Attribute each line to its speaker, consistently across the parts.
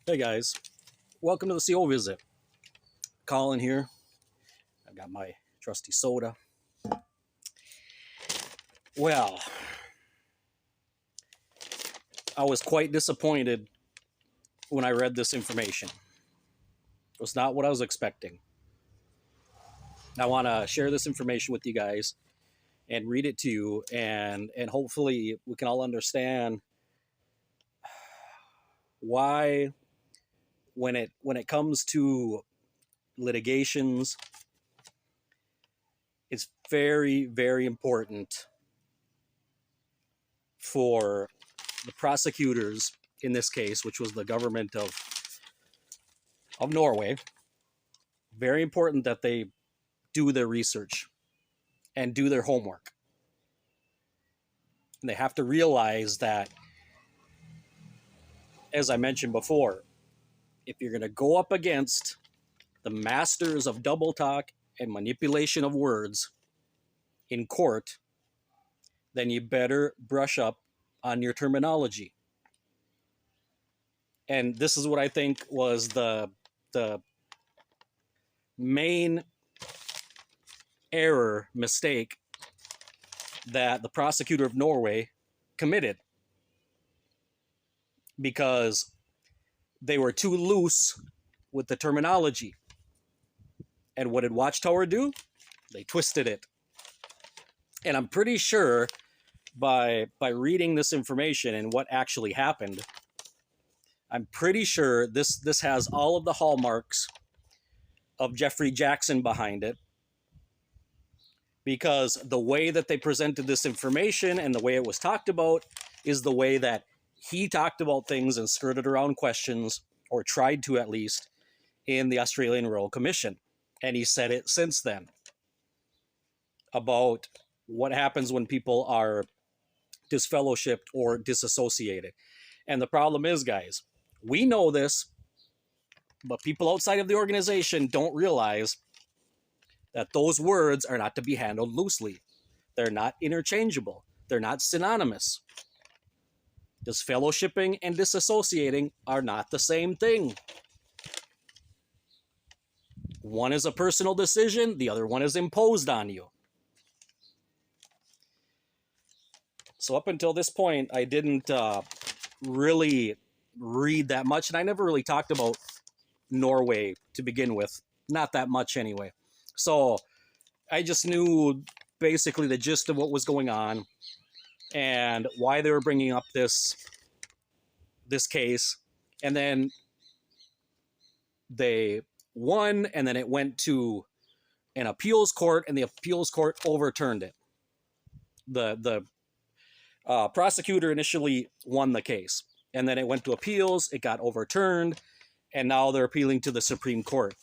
Speaker 1: Hey guys, welcome to the CO visit. Colin here. I've got my trusty soda. Well, I was quite disappointed when I read this information. It was not what I was expecting. I want to share this information with you guys and read it to you, and hopefully we can all understand why when it comes to litigations, it's very important for the prosecutors in this case, which was the government of Norway. Very important that they do their research and do their homework. And they have to realize that, as I mentioned before, if you're going to go up against the masters of double talk and manipulation of words in court, then you better brush up on your terminology. And this is what I think was the main mistake that the prosecutor of Norway committed, because they were too loose with the terminology. And what did Watchtower do? They twisted it. And I'm pretty sure by reading this information and what actually happened, I'm pretty sure this has all of the hallmarks of Jeffrey Jackson behind it, because the way that they presented this information and the way it was talked about is the way that he talked about things and skirted around questions, or tried to at least, in the Australian Royal Commission. And he said it since then about what happens when people are disfellowshipped or disassociated. And the problem is, guys, we know this, but people outside of the organization don't realize that those words are not to be handled loosely. They're not interchangeable. They're not synonymous. Disfellowshipping and disassociating are not the same thing. One is a personal decision, the other one is imposed on you. So up until this point, I didn't really read that much, and I never really talked about Norway to begin with. Not that much anyway. So I just knew basically the gist of what was going on and why they were bringing up this case. And then they won, and then it went to an appeals court, and the appeals court overturned it. The prosecutor initially won the case, and then it went to appeals, it got overturned, and now they're appealing to the Supreme Court.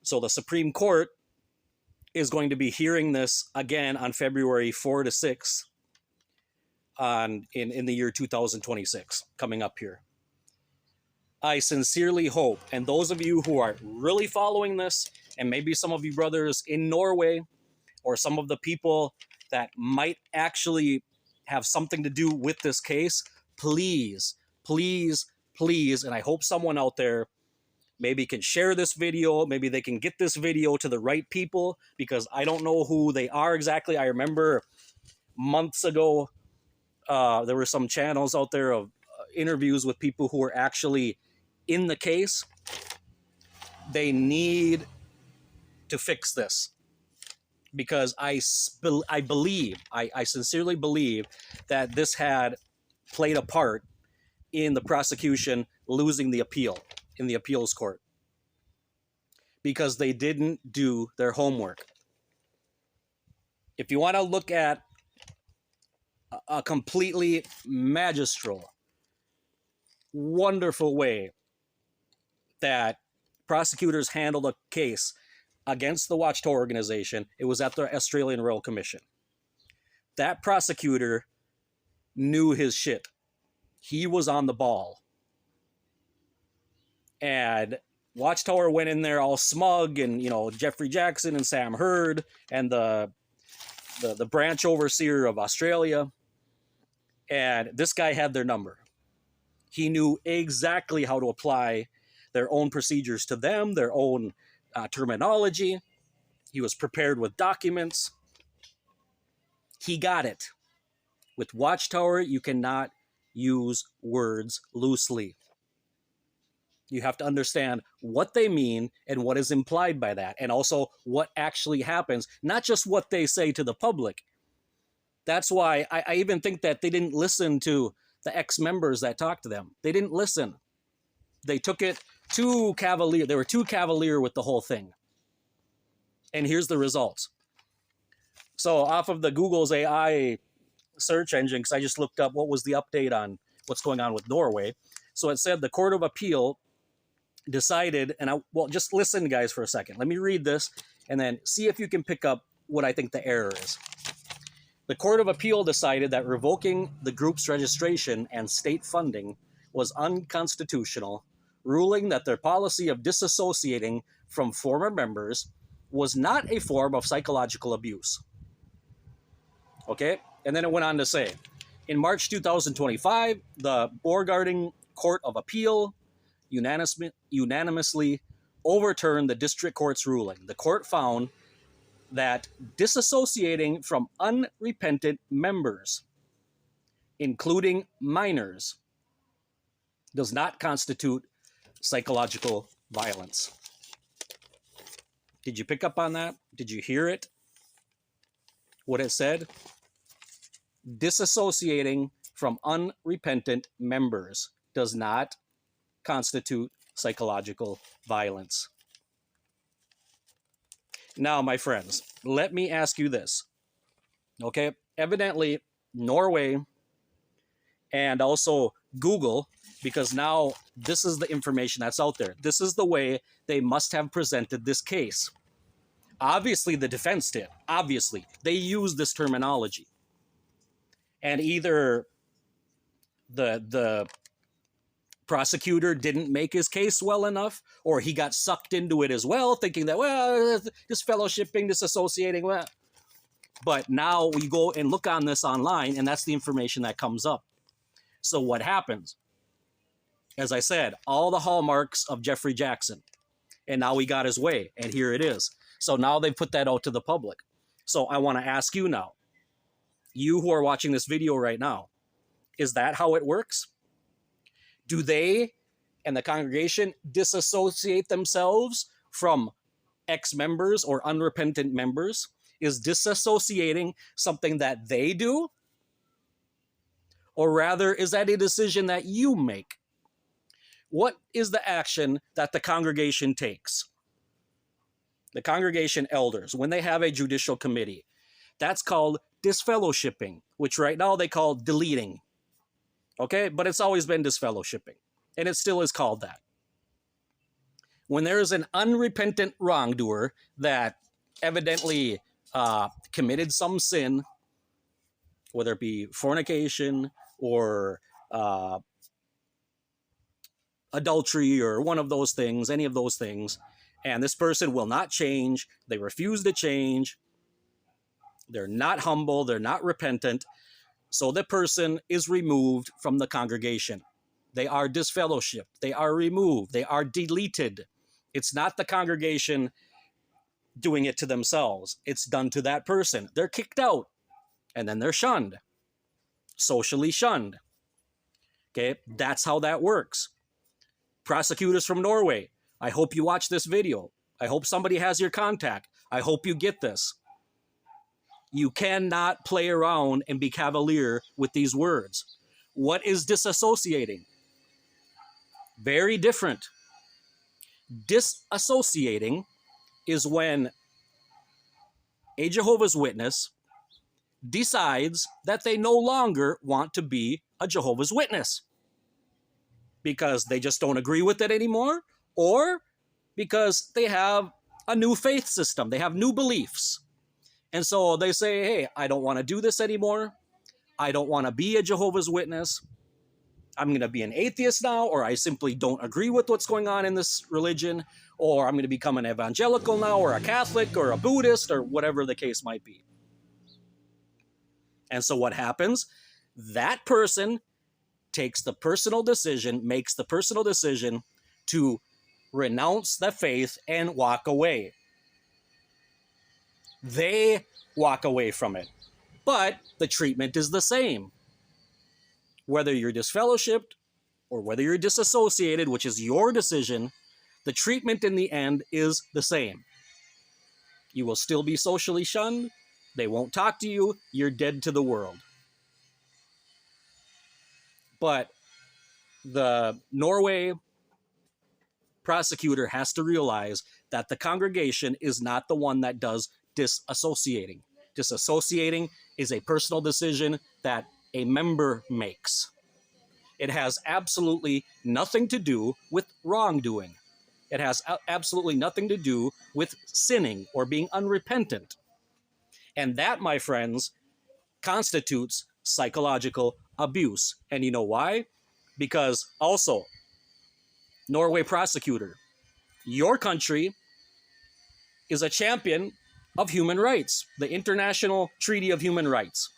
Speaker 1: So the Supreme Court is going to be hearing this again on February 4 to 6 in the year 2026, coming up here. I sincerely hope, and those of you who are really following this, and maybe some of you brothers in Norway, or some of the people that might actually have something to do with this case, please, and I hope someone out there maybe can share this video. Maybe they can get this video to the right people, because I don't know who they are exactly. I remember months ago, there were some channels out there of interviews with people who were actually in the case. They need to fix this, because I sincerely believe that this had played a part in the prosecution losing the appeal in the appeals court, because they didn't do their homework. If you want to look at a completely magistral, wonderful way that prosecutors handled a case against the Watchtower organization, it was at the Australian Royal Commission. That prosecutor knew his shit. He was on the ball. And Watchtower went in there all smug, and Jeffrey Jackson and Sam Hurd and the branch overseer of Australia, and this guy had their number. He knew exactly how to apply their own procedures to them, their own terminology. He was prepared with documents. He got it. With Watchtower, you cannot use words loosely. You have to understand what they mean and what is implied by that, and also what actually happens, not just what they say to the public. That's why I even think that they didn't listen to the ex-members that talked to them. They didn't listen. They took it too cavalier. They were too cavalier with the whole thing. And here's the results. So off of the Google's AI search engine, because I just looked up what was the update on what's going on with Norway. So it said the Court of Appeal decided, and just listen, guys, for a second. Let me read this and then see if you can pick up what I think the error is. The Court of Appeal decided that revoking the group's registration and state funding was unconstitutional, ruling that their policy of disassociating from former members was not a form of psychological abuse. Okay? And then it went on to say, in March 2025, the Borgarding Court of Appeal unanimously overturned the district court's ruling. The court found that disassociating from unrepentant members, including minors, does not constitute psychological violence. Did you pick up on that? Did you hear it? What it said? Disassociating from unrepentant members does not constitute psychological violence. Now, my friends, let me ask you this. Okay, evidently, Norway and also Google, because now this is the information that's out there. This is the way they must have presented this case. Obviously, the defense did. Obviously, they used this terminology. And either the prosecutor didn't make his case well enough, or he got sucked into it as well, thinking that, well, this fellowshipping, this associating, well. But now we go and look on this online, and that's the information that comes up. So what happens? As I said, all the hallmarks of Jeffrey Jackson. And now he got his way, and here it is. So now they've put that out to the public. So I want to ask you now, you who are watching this video right now, is that how it works? Do they and the congregation disassociate themselves from ex-members or unrepentant members? Is disassociating something that they do? Or rather, is that a decision that you make? What is the action that the congregation takes? The congregation elders, when they have a judicial committee, that's called disfellowshipping, which right now they call deleting. Okay, but it's always been disfellowshipping, and it still is called that. When there is an unrepentant wrongdoer that evidently committed some sin, whether it be fornication or adultery or one of those things, any of those things, and this person will not change, they refuse to change, they're not humble, they're not repentant, so the person is removed from the congregation. They are disfellowshipped, they are removed, they are deleted. It's not the congregation doing it to themselves. It's done to that person. They're kicked out, and then they're shunned, socially shunned. Okay, that's how that works. Prosecutors from Norway, I hope you watch this video. I hope somebody has your contact. I hope you get this. You cannot play around and be cavalier with these words. What is disassociating? Very different. Disassociating is when a Jehovah's Witness decides that they no longer want to be a Jehovah's Witness because they just don't agree with it anymore, or because they have a new faith system, they have new beliefs. And so they say, hey, I don't want to do this anymore. I don't want to be a Jehovah's Witness. I'm going to be an atheist now, or I simply don't agree with what's going on in this religion, or I'm going to become an evangelical now, or a Catholic, or a Buddhist, or whatever the case might be. And so what happens? That person makes the personal decision to renounce the faith and walk away. They walk away from it. But the treatment is the same. Whether you're disfellowshipped or whether you're disassociated, which is your decision, the treatment in the end is the same. You will still be socially shunned. They won't talk to you. You're dead to the world. But the Norway prosecutor has to realize that the congregation is not the one that does disassociating. Disassociating is a personal decision that a member makes. It has absolutely nothing to do with wrongdoing. It has absolutely nothing to do with sinning or being unrepentant. And that, my friends, constitutes psychological abuse. And you know why? Because also, Norway prosecutor, your country is a champion of human rights, the International Treaty of Human Rights.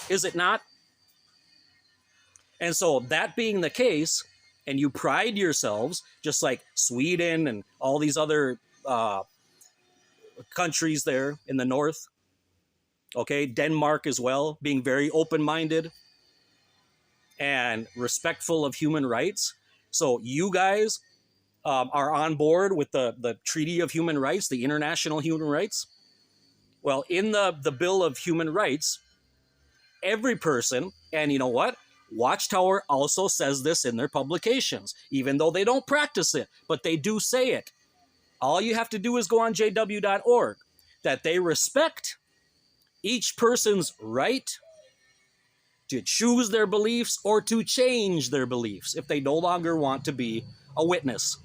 Speaker 1: Is it not? And so that being the case, and you pride yourselves, just like Sweden and all these other countries there in the north, okay, Denmark as well, being very open-minded and respectful of human rights. So you guys are on board with the Treaty of Human Rights, the International Human Rights. Well, in the Bill of Human Rights, every person, and you know what? Watchtower also says this in their publications, even though they don't practice it, but they do say it. All you have to do is go on jw.org, that they respect each person's right to choose their beliefs or to change their beliefs if they no longer want to be a witness.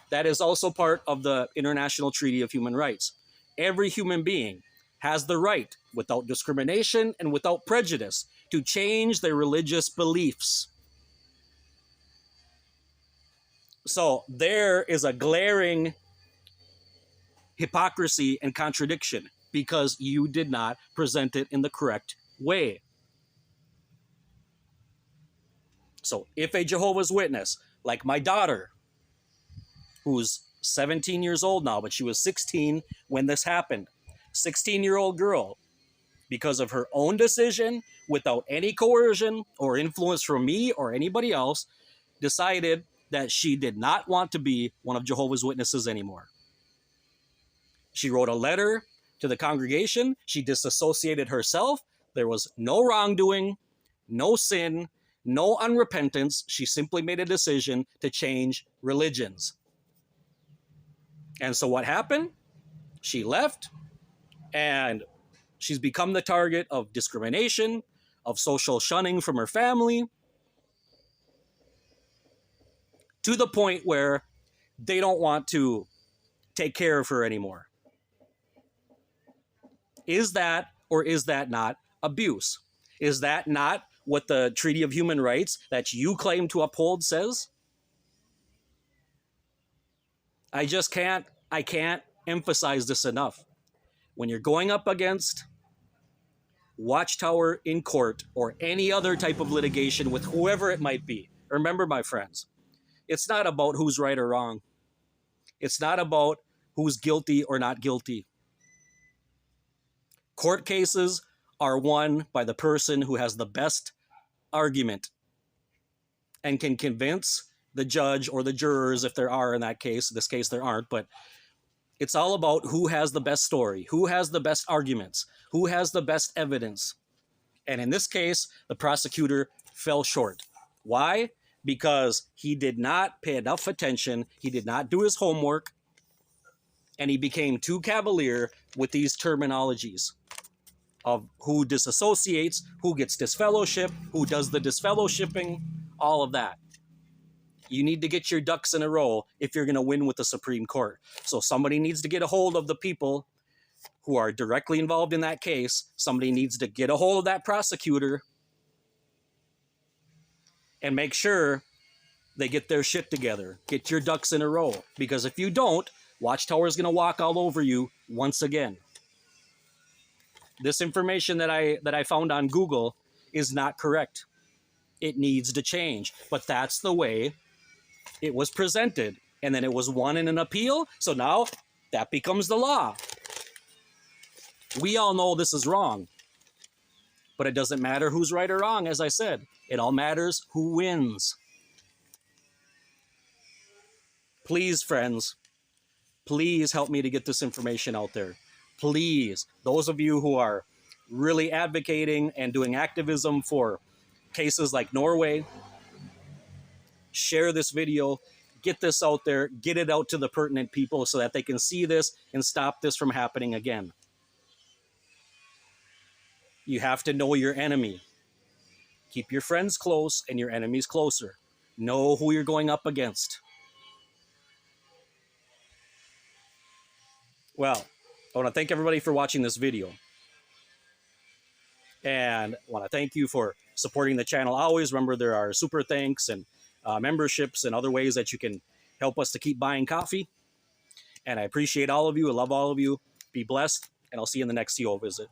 Speaker 1: That is also part of the International Treaty of Human Rights. Every human being has the right, without discrimination and without prejudice, to change their religious beliefs. So there is a glaring hypocrisy and contradiction because you did not present it in the correct way. So if a Jehovah's Witness, like my daughter, who's 17 years old now, but she was 16 when this happened, 16-year-old girl, because of her own decision, without any coercion or influence from me or anybody else, decided that she did not want to be one of Jehovah's Witnesses anymore. She wrote a letter to the congregation. She disassociated herself. There was no wrongdoing, no sin, no unrepentance. She simply made a decision to change religions. And so what happened? She left, and she's become the target of discrimination, of social shunning from her family, to the point where they don't want to take care of her anymore. Is that or is that not abuse? Is that not what the Treaty of Human Rights that you claim to uphold says? I can't emphasize this enough. When you're going up against Watchtower in court or any other type of litigation with whoever it might be, remember, my friends, it's not about who's right or wrong. It's not about who's guilty or not guilty. Court cases are won by the person who has the best argument and can convince the judge or the jurors, if there are in that case. In this case, there aren't, but it's all about who has the best story, who has the best arguments, who has the best evidence. And in this case, the prosecutor fell short. Why? Because he did not pay enough attention, he did not do his homework, and he became too cavalier with these terminologies of who disassociates, who gets disfellowship, who does the disfellowshipping, all of that. You need to get your ducks in a row if you're going to win with the Supreme Court. So somebody needs to get a hold of the people who are directly involved in that case. Somebody needs to get a hold of that prosecutor and make sure they get their shit together. Get your ducks in a row. Because if you don't, Watchtower is going to walk all over you once again. This information that I found on Google is not correct. It needs to change. But that's the way it was presented. And then it was won in an appeal. So now that becomes the law. We all know this is wrong. But it doesn't matter who's right or wrong, as I said. It all matters who wins. Please, friends, please help me to get this information out there. Please, those of you who are really advocating and doing activism for cases like Norway, share this video, get this out there, get it out to the pertinent people so that they can see this and stop this from happening again. You have to know your enemy. Keep your friends close and your enemies closer. Know who you're going up against. Well, I want to thank everybody for watching this video. And I want to thank you for supporting the channel. Always remember there are super thanks and memberships and other ways that you can help us to keep buying coffee. And I appreciate all of you. I love all of you. Be blessed. And I'll see you in the next CO visit.